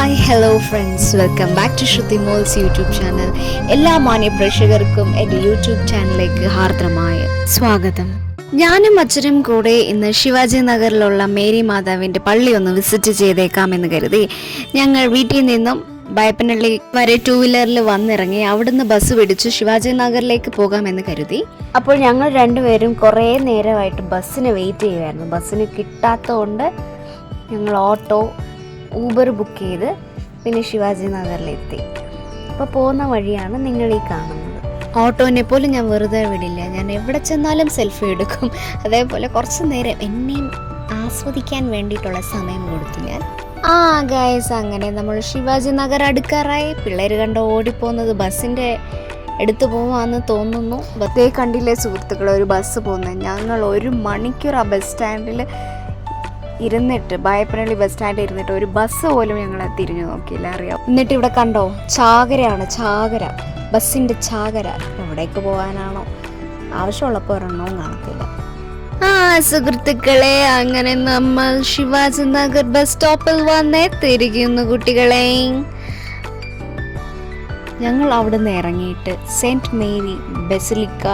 Hi hello friends, welcome back to Shruthi മോൾസ് YouTube channel. എല്ലാ മാന്യ പ്രേക്ഷകർക്കും എൻ്റെ യൂട്യൂബ് ചാനലിലേക്ക് ഹാർദ്രമായ സ്വാഗതം. ഞാനും അച്ഛനും കൂടെ ഇന്ന് ശിവാജി നഗറിലുള്ള മേരി മാതാവിൻ്റെ പള്ളി ഒന്ന് വിസിറ്റ് ചെയ്തേക്കാമെന്ന് കരുതി ഞങ്ങൾ വീട്ടിൽ നിന്നും ബൈപ്പനള്ളി വരെ 2 വീലറിൽ വന്നിറങ്ങി. അവിടുന്ന് ബസ് പിടിച്ചു ശിവാജി നഗറിലേക്ക് പോകാമെന്ന് കരുതി. അപ്പോൾ ഞങ്ങൾ രണ്ടുപേരും കുറേ നേരമായിട്ട് ബസ്സിന് വെയിറ്റ് ചെയ്യുമായിരുന്നു. ബസ്സിന് കിട്ടാത്തതുകൊണ്ട് ഞങ്ങൾ ഓട്ടോ ഊബർ ബുക്ക് ചെയ്ത് പിന്നെ ശിവാജി നഗറിലെത്തി. അപ്പോൾ പോകുന്ന വഴിയാണ് നിങ്ങൾ ഈ കാണുന്നത്. ഓട്ടോനെ പോലും ഞാൻ വെറുതെ വിടില്ല, ഞാൻ എവിടെ ചെന്നാലും സെൽഫി എടുക്കും. അതേപോലെ കുറച്ച് നേരം എന്നെയും ആസ്വദിക്കാൻ വേണ്ടിയിട്ടുള്ള സമയം കൊടുത്തു ഞാൻ. ഗൈസ്, അങ്ങനെ നമ്മൾ ശിവാജി നഗർ അടുക്കാറായി. പിള്ളേർ കണ്ട് ഓടിപ്പോകുന്നത് ബസ്സിൻ്റെ എടുത്തു പോവാന്ന് തോന്നുന്നു. ബത്തേ കണ്ടില്ലേ സുഹൃത്തുക്കളെ, ഒരു ബസ് പോകുന്നത്. ഞങ്ങൾ 1 മണിക്കൂർ ആ ബസ് സ്റ്റാൻഡിൽ ഇരുന്നിട്ട്, ബൈപ്പനള്ളി ബസ് സ്റ്റാൻഡിൽ ഇരുന്നിട്ട് ഒരു ബസ് പോലും ഞങ്ങൾ തിരിഞ്ഞു നോക്കിയില്ല, അറിയാം. എന്നിട്ട് ഇവിടെ കണ്ടോ, ചാകരയാണ്, ചാകര, ബസ്സിൻ്റെ ചാകര. എവിടേക്ക് പോകാനാണോ, ആവശ്യമുള്ളപ്പോൾ ഒരെണ്ണവും കാണത്തില്ല. സുഹൃത്തുക്കളെ, അങ്ങനെ നമ്മൾ ശിവാജി നഗർ ബസ് സ്റ്റോപ്പിൽ വന്നേ തിരിക്കുന്നു കുട്ടികളെ. ഞങ്ങൾ അവിടെ നിന്ന് ഇറങ്ങിയിട്ട് സെൻറ്റ് മേരി ബസിലിക്ക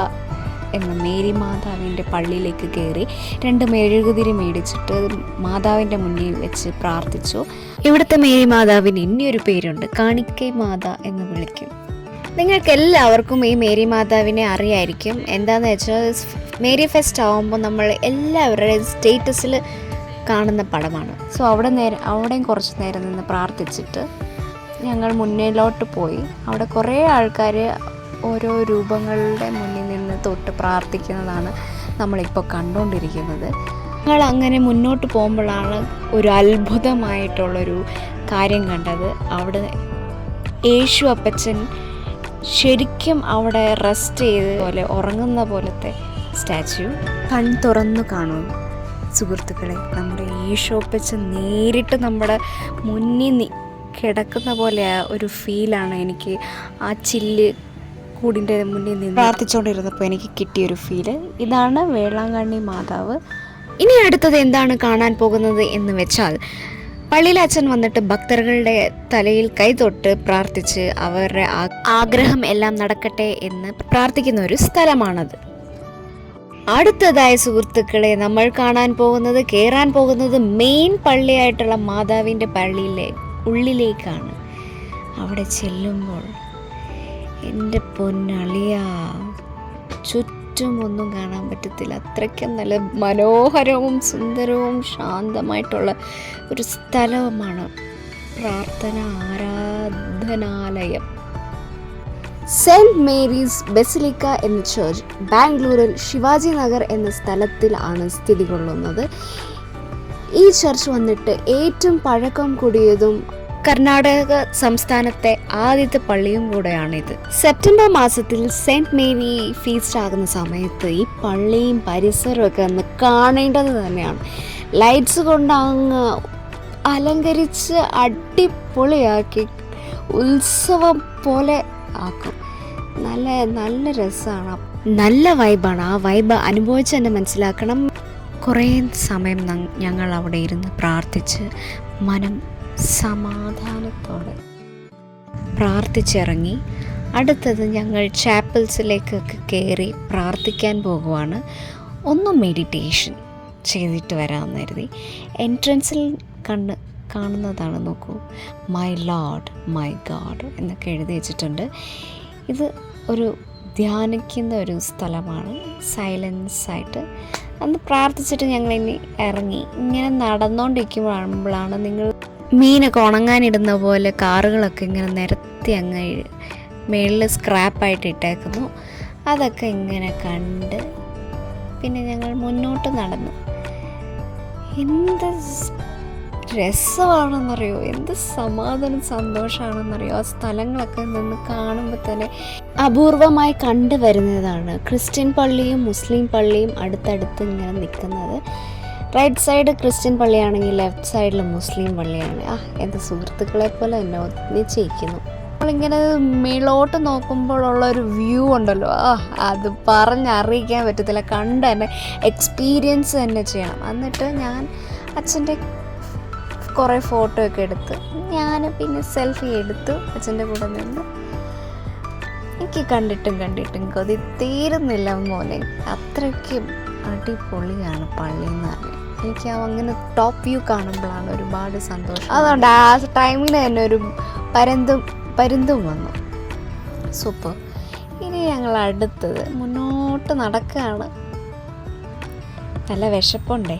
എന്ന മേരി മാതാവിൻ്റെ പള്ളിയിലേക്ക് കയറി 2 മെഴുകുതിരി മേടിച്ചിട്ട് മാതാവിൻ്റെ മുന്നിൽ വെച്ച് പ്രാർത്ഥിച്ചു. ഇവിടുത്തെ മേരി മാതാവിന് ഇനിയൊരു പേരുണ്ട്, കാണിക്കൈ മാത എന്ന് വിളിക്കും. നിങ്ങൾക്ക് എല്ലാവർക്കും ഈ മേരി മാതാവിനെ അറിയായിരിക്കും. എന്താണെന്ന് വെച്ചാൽ മേരി ഫെസ്റ്റ് ആകുമ്പോൾ നമ്മൾ എല്ലാവരുടെയും സ്റ്റേറ്റസിൽ കാണുന്ന പടമാണ്. സോ അവിടെയും കുറച്ച് നേരം നിന്ന് പ്രാർത്ഥിച്ചിട്ട് ഞങ്ങൾ മുന്നിലോട്ട് പോയി. അവിടെ കുറേ ആൾക്കാർ ഓരോ രൂപങ്ങളുടെ മുന്നിൽ നിന്ന് തൊട്ട് പ്രാർത്ഥിക്കുന്നതാണ് നമ്മളിപ്പോൾ കണ്ടുകൊണ്ടിരിക്കുന്നത്. ഞങ്ങൾ അങ്ങനെ മുന്നോട്ട് പോകുമ്പോഴാണ് ഒരു അത്ഭുതമായിട്ടുള്ളൊരു കാര്യം കണ്ടത്. അവിടെ യേശു അപ്പച്ചൻ ശരിക്കും അവിടെ റെസ്റ്റ് ചെയ്ത് പോലെ ഉറങ്ങുന്ന പോലത്തെ സ്റ്റാച്യു. കൺ തുറന്നു കാണൂ സുഹൃത്തുക്കളെ, നമ്മുടെ യേശു അപ്പച്ചൻ നേരിട്ട് നമ്മുടെ മുന്നിൽ കിടക്കുന്ന പോലെ ഒരു ഫീലാണ് എനിക്ക് ആ ചില്ല് കൂടിൻ്റെ മുന്നിൽ നിന്ന് പ്രാർത്ഥിച്ചുകൊണ്ടിരുന്നപ്പോൾ എനിക്ക് കിട്ടിയൊരു ഫീല്. ഇതാണ് വേളാങ്കണ്ണി മാതാവ്. ഇനി അടുത്തത് എന്താണ് കാണാൻ പോകുന്നത് എന്ന് വെച്ചാൽ, പള്ളിയിലെ അച്ഛൻ വന്നിട്ട് ഭക്തர்களுടെ തലയിൽ കൈതൊട്ട് പ്രാർത്ഥിച്ച് അവരുടെ ആഗ്രഹം എല്ലാം നടക്കട്ടെ എന്ന് പ്രാർത്ഥിക്കുന്ന ഒരു സ്ഥലമാണത്. അടുത്തതായ സുഹൃത്തുക്കളെ, നമ്മൾ കാണാൻ പോകുന്നത്, കയറാൻ പോകുന്നത് മെയിൻ പള്ളിയായിട്ടുള്ള മാതാവിൻ്റെ പള്ളിയിലെ ഉള്ളിലേക്കാണ്. അവിടെ ചെല്ലുമ്പോൾ എൻ്റെ പൊന്നളിയ, ചുറ്റും ഒന്നും കാണാൻ പറ്റത്തില്ല. അത്രയ്ക്കും നല്ല മനോഹരവും സുന്ദരവും ശാന്തമായിട്ടുള്ള ഒരു സ്ഥലവുമാണ്. പ്രാർത്ഥന ആരാധനാലയം. സെൻറ്റ് മേരീസ് ബസിലിക്ക എന്ന ചർച്ച് ബാംഗ്ലൂരിൽ ശിവാജി നഗർ എന്ന സ്ഥലത്തിലാണ് സ്ഥിതി കൊള്ളുന്നത്. ഈ ചർച്ച് വന്നിട്ട് ഏറ്റവും പഴക്കം കൂടിയതും കർണാടക സംസ്ഥാനത്തെ ആദ്യത്തെ പള്ളിയും കൂടെയാണിത്. സെപ്റ്റംബർ മാസത്തിൽ സെൻറ്റ് മേരി ഫീസ്റ്റ് ആകുന്ന സമയത്ത് ഈ പള്ളിയും പരിസരവും ഒക്കെ ഒന്ന് കാണേണ്ടത് തന്നെയാണ്. ലൈറ്റ്സ് കൊണ്ട് അങ്ങ് അലങ്കരിച്ച് അടിപൊളിയാക്കി ഉത്സവം പോലെ ആക്കും. നല്ല നല്ല രസമാണ്, നല്ല വൈബാണ്. ആ വൈബ് അനുഭവിച്ച് തന്നെ മനസ്സിലാക്കണം. കുറേ സമയം ഞങ്ങൾ അവിടെ ഇരുന്ന് പ്രാർത്ഥിച്ച് മനം സമാധാനത്തോടെ പ്രാർത്ഥിച്ചിറങ്ങി. അടുത്തത് ഞങ്ങൾ ചാപ്പൽസിലേക്കൊക്കെ കയറി പ്രാർത്ഥിക്കാൻ പോകുവാണ്. ഒന്ന് മെഡിറ്റേഷൻ ചെയ്തിട്ട് വരാമെന്ന് കരുതി. എൻട്രൻസിൽ കാണുന്നതാണ്, നോക്കൂ, മൈ ലോർഡ് മൈ ഗാഡ് എന്നൊക്കെ എഴുതി വെച്ചിട്ടുണ്ട്. ഇത് ഒരു ധ്യാനിക്കുന്ന ഒരു സ്ഥലമാണ്, സൈലൻസ് ആയിട്ട്. അന്ന് പ്രാർത്ഥിച്ചിട്ട് ഞങ്ങളിനി ഇറങ്ങി. ഇങ്ങനെ നടന്നുകൊണ്ടിരിക്കുമ്പോഴാണ് നിങ്ങൾ മീനൊക്കെ ഉണങ്ങാനിടുന്ന പോലെ കാറുകളൊക്കെ ഇങ്ങനെ നിരത്തി അങ്ങ് മേളിൽ സ്ക്രാപ്പായിട്ട് ഇട്ടേക്കുന്നു. അതൊക്കെ ഇങ്ങനെ കണ്ട് പിന്നെ ഞങ്ങൾ മുന്നോട്ട് നടന്നു. എന്ത് രസമാണെന്നറിയോ, എന്ത് സമാധാനം സന്തോഷമാണെന്നറിയോ. ആ സ്ഥലങ്ങളൊക്കെ നിന്ന് കാണുമ്പോൾ തന്നെ അപൂർവമായി കണ്ടുവരുന്നതാണ്. ക്രിസ്ത്യൻ പള്ളിയും മുസ്ലിം പള്ളിയും അടുത്തടുത്ത് ഇങ്ങനെ നിൽക്കുന്നത്. റൈറ്റ് സൈഡ് ക്രിസ്ത്യൻ പള്ളിയാണെങ്കിൽ ലെഫ്റ്റ് സൈഡിൽ മുസ്ലിം പള്ളിയാണ്. എൻ്റെ സുഹൃത്തുക്കളെ പോലെ എന്നെ ഒന്നിച്ചിരിക്കുന്നു. നമ്മളിങ്ങനെ മേളോട്ട് നോക്കുമ്പോഴുള്ളൊരു വ്യൂ ഉണ്ടല്ലോ, അത് പറഞ്ഞറിയിക്കാൻ പറ്റത്തില്ല. കണ്ട് തന്നെ എക്സ്പീരിയൻസ് തന്നെ ചെയ്യണം. എന്നിട്ട് ഞാൻ അച്ഛൻ്റെ കുറേ ഫോട്ടോ ഒക്കെ എടുത്ത് ഞാൻ പിന്നെ സെൽഫി എടുത്തു അച്ഛൻ്റെ കൂടെ നിന്ന്. എനിക്ക് കണ്ടിട്ടും കൊതി തീരുന്നില്ല മോനെ. അത്രയ്ക്കും അടിപൊളിയാണ് പള്ളി എന്ന് പറഞ്ഞാൽ. എനിക്ക് അങ്ങനെ ടോപ്പ് വ്യൂ കാണുമ്പോഴാണ് ഒരുപാട് സന്തോഷം. അതുകൊണ്ട് ആ ടൈമിൽ തന്നെ ഒരു പരുന്തും വന്നു. സൂപ്പർ. ഇനി ഞങ്ങൾ അടുത്തത് മുന്നോട്ട് നടക്കുകയാണ്. നല്ല വിശപ്പുണ്ടേ,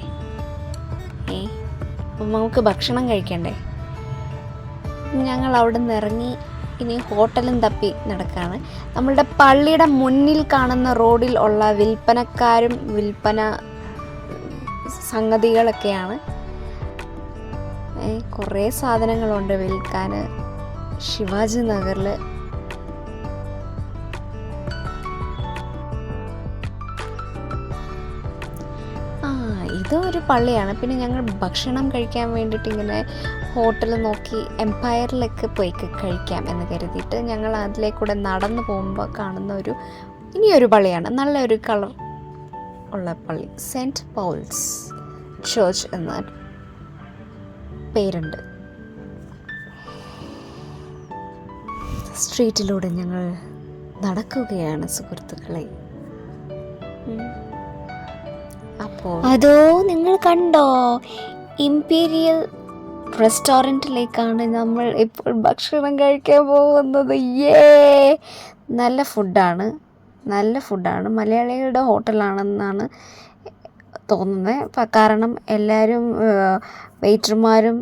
നമുക്ക് ഭക്ഷണം കഴിക്കണ്ടേ. ഞങ്ങൾ അവിടെ നിന്ന് ഇറങ്ങി ഇനി ഹോട്ടലും തപ്പി നടക്കുകയാണ്. നമ്മളുടെ പള്ളിയുടെ മുന്നിൽ കാണുന്ന റോഡിൽ ഉള്ള വിൽപ്പനക്കാരും വിൽപ്പന സംഗതികളൊക്കെയാണ്. കുറേ സാധനങ്ങളുണ്ട് വിൽക്കാൻ ശിവാജി നഗറിൽ. ഇതൊരു പള്ളിയാണ്. പിന്നെ ഞങ്ങൾ ഭക്ഷണം കഴിക്കാൻ വേണ്ടിയിട്ട് ഇങ്ങനെ ഹോട്ടൽ നോക്കി എംപയറിലൊക്കെ പോയി കഴിക്കാം എന്ന് കരുതിയിട്ട് ഞങ്ങൾ അതിലേക്കൂടെ നടന്നു പോകുമ്പോൾ കാണുന്ന ഇനിയൊരു പള്ളിയാണ്. നല്ലൊരു കളർ ഉള്ള പള്ളി, സെൻറ്റ് പോൾസ് ചർച്ച് എന്ന പേരുണ്ട്. സ്ട്രീറ്റിലൂടെ ഞങ്ങൾ നടക്കുകയാണ് സുഹൃത്തുക്കളെ. അപ്പോൾ അതോ നിങ്ങൾ കണ്ടോ, ഇമ്പീരിയൽ റെസ്റ്റോറൻറ്റിലേക്കാണ് നമ്മൾ ഇപ്പോൾ ഭക്ഷണം കഴിക്കാൻ പോകുന്നത്. നല്ല ഫുഡാണ്. മലയാളികളുടെ ഹോട്ടലാണെന്നാണ് തോന്നുന്നത്. കാരണം എല്ലാവരും വെയിറ്റർമാരും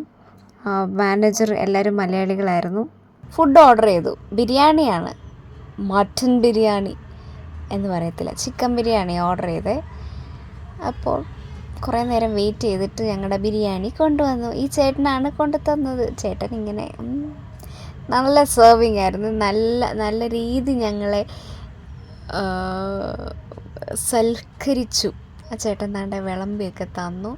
മാനേജർ എല്ലാവരും മലയാളികളായിരുന്നു. ഫുഡ് ഓർഡർ ചെയ്തു. ബിരിയാണിയാണ്, മട്ടൻ ബിരിയാണി എന്ന് പറയത്തില്ല, ചിക്കൻ ബിരിയാണി ഓർഡർ ചെയ്തേ. അപ്പോൾ കുറേ നേരം വെയിറ്റ് ചെയ്തിട്ട് ഞങ്ങളുടെ ബിരിയാണി കൊണ്ടുവന്നു. ഈ ചേട്ടനാണ് കൊണ്ടു തന്നത്. ചേട്ടൻ ഇങ്ങനെ നല്ല സെർവിങ് ആയിരുന്നു. നല്ല രീതി ഞങ്ങളെ സൽക്കരിച്ചു. ആ ചേട്ടൻ താണ്ടെ വിളമ്പിയൊക്കെ തന്നു.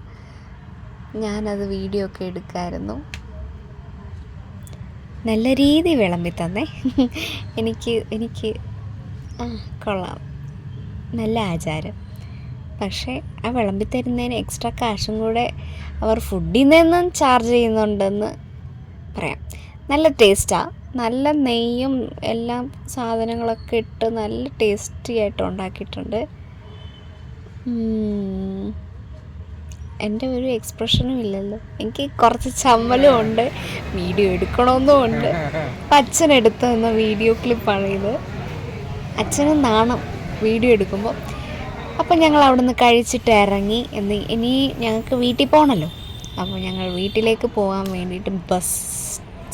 ഞാനത് വീഡിയോ ഒക്കെ എടുക്കായിരുന്നു. നല്ല രീതി വിളമ്പി തന്നേ. എനിക്ക് കൊള്ളാം, നല്ല ആചാരം. പക്ഷേ ആ വിളമ്പി തരുന്നതിന് എക്സ്ട്രാ കാശും കൂടെ അവർ ഫുഡിൽ നിന്നും ചാർജ് ചെയ്യുന്നുണ്ടെന്ന് പറയാം. നല്ല ടേസ്റ്റാണ്. നല്ല നെയ്യും എല്ലാം സാധനങ്ങളൊക്കെ ഇട്ട് നല്ല ടേസ്റ്റി ആയിട്ട് ഉണ്ടാക്കിയിട്ടുണ്ട്. എൻ്റെ ഒരു എക്സ്പ്രഷനും ഇല്ലല്ലോ. എനിക്ക് കുറച്ച് ചമ്മലും ഉണ്ട്, വീഡിയോ എടുക്കണമെന്നും ഉണ്ട്. അപ്പം അച്ഛനെടുത്ത് തന്ന വീഡിയോ ക്ലിപ്പാണ് ഇത്. അച്ഛനും നാണം വീഡിയോ എടുക്കുമ്പോൾ. അപ്പം ഞങ്ങൾ അവിടെ നിന്ന് കഴിച്ചിട്ട് ഇറങ്ങി. ഇനി ഞങ്ങൾക്ക് വീട്ടിൽ പോകണമല്ലോ. അപ്പോൾ ഞങ്ങൾ വീട്ടിലേക്ക് പോകാൻ വേണ്ടിയിട്ട് ബസ്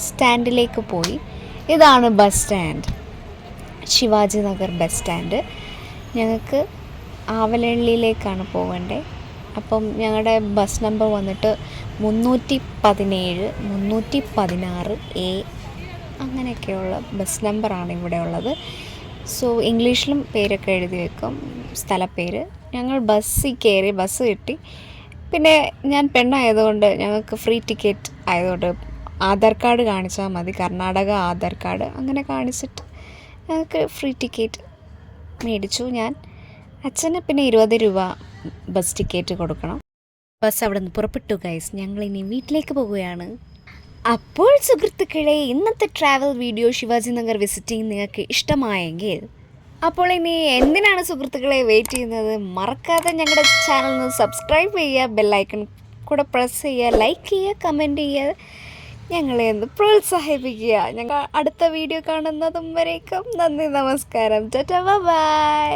സ്റ്റാൻഡിലേക്ക് പോയി. ഇതാണ് bus stand, Shivaji Nagar bus stand. ഞങ്ങൾക്ക് ആവലഹള്ളിയിലേക്കാണ് പോകേണ്ടത്. അപ്പം ഞങ്ങളുടെ ബസ് നമ്പർ വന്നിട്ട് 317, 316 A അങ്ങനെയൊക്കെയുള്ള ബസ് നമ്പറാണ് ഇവിടെ ഉള്ളത്. സോ ഇംഗ്ലീഷിലും പേരൊക്കെ എഴുതി വെക്കും, സ്ഥലപ്പേര്. ഞങ്ങൾ ബസ്സിൽ കയറി, ബസ് കിട്ടി. പിന്നെ ഞാൻ പെണ്ണായതുകൊണ്ട് ഞങ്ങൾക്ക് ഫ്രീ ടിക്കറ്റ് ആയതുകൊണ്ട് ആധാർ കാർഡ് കാണിച്ചാൽ മതി, കർണാടക ആധാർ കാർഡ്. അങ്ങനെ കാണിച്ചിട്ട് ഞങ്ങൾക്ക് ഫ്രീ ടിക്കറ്റ് മേടിച്ചു ഞാൻ. അച്ഛന് പിന്നെ 20 രൂപ ബസ് ടിക്കറ്റ് കൊടുക്കണം. ബസ് അവിടെ നിന്ന് പുറപ്പെട്ടു ഗൈസ്. ഞങ്ങളിനി വീട്ടിലേക്ക് പോവുകയാണ്. അപ്പോൾ സുഹൃത്തുക്കളെ, ഇന്നത്തെ travel video Shivaji Nagar visiting നിങ്ങൾക്ക് ഇഷ്ടമായെങ്കിൽ അപ്പോൾ ഇനി എന്തിനാണ് സുഹൃത്തുക്കളെ വെയിറ്റ് ചെയ്യുന്നത്? മറക്കാതെ ഞങ്ങളുടെ ചാനൽ സബ്സ്ക്രൈബ് ചെയ്യുക, ബെല്ലൈക്കൺ കൂടെ പ്രസ് ചെയ്യുക, ലൈക്ക് ചെയ്യുക, കമൻറ്റ് ചെയ്യുക, ഞങ്ങളെ ഒന്ന് പ്രോത്സാഹിപ്പിക്കുക. ഞങ്ങൾ അടുത്ത വീഡിയോ കാണുന്നതും വരേക്കും നന്ദി, നമസ്കാരം, ടാറ്റാ, ബൈ.